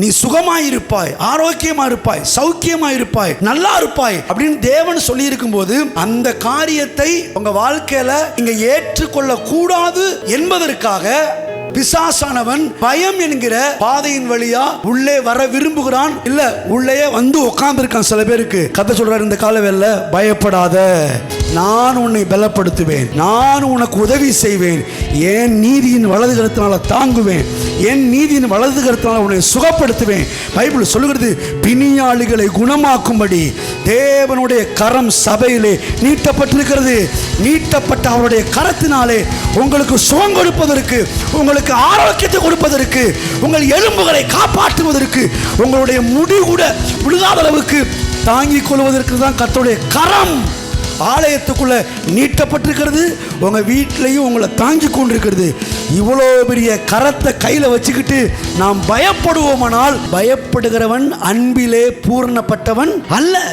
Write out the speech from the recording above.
நீ சுகமாயிருப்பாய், ஆரோக்கியமாயிருப்பாய், சௌக்கியமாயிருப்பாய், நல்லா இருப்பாய் அப்படின்னு தேவன் சொல்லி இருக்கும் போது அந்த காரியத்தை உங்க வாழ்க்கையில நீங்க ஏற்றுக்கொள்ள கூடாது என்பதற்காக பிசாசானவன் பயம் என்கிற பாதையின் வழியா உள்ளே வர விரும்புகிறான். இல்ல உள்ளே வந்து உட்கார்ந்து இருக்கான். சில பேருக்கு கர்த்தர் சொல்றாரு, இந்த காலவேளை பயப்படாத, நான் உன்னை பலப்படுத்துவேன், நான் உனக்கு உதவி செய்வேன், என் நீதியின் வலது கரத்தினால தாங்குவேன், என் நீதியின் வலது கரத்தினால உன்னை சுகப்படுத்துவேன். பைபிள் சொல்லுகிறது, பிணியாளிகளை குணமாக்கும்படி தேவனுடைய கரம் சபையிலே நீட்டப்பட்டிருக்கிறது. நீட்டப்பட்ட அவருடைய கரத்தினாலே உங்களுக்கு சுகம் கொடுப்பதற்கு, உங்களுக்கு ஆரோக்கியத்தை கொடுப்பதற்கு, உங்கள் எலும்புகளை காப்பாற்றுவதற்கு, உங்களுடைய முடி கூட விழுகாத அளவுக்கு தாங்கிக் கொள்வதற்கு தான் கர்த்தருடைய கரம் ஆலயத்துக்குள்ள நீட்டப்பட்டிருக்கிறது. உங்க வீட்டிலையும் உங்களை தாங்கி கொண்டிருக்கிறது. இவ்வளோ பெரிய கரத்தை கையில வச்சுக்கிட்டு நாம் பயப்படுவோமானால், பயப்படுகிறவன் அன்பிலே பூரணப்பட்டவன் அல்ல.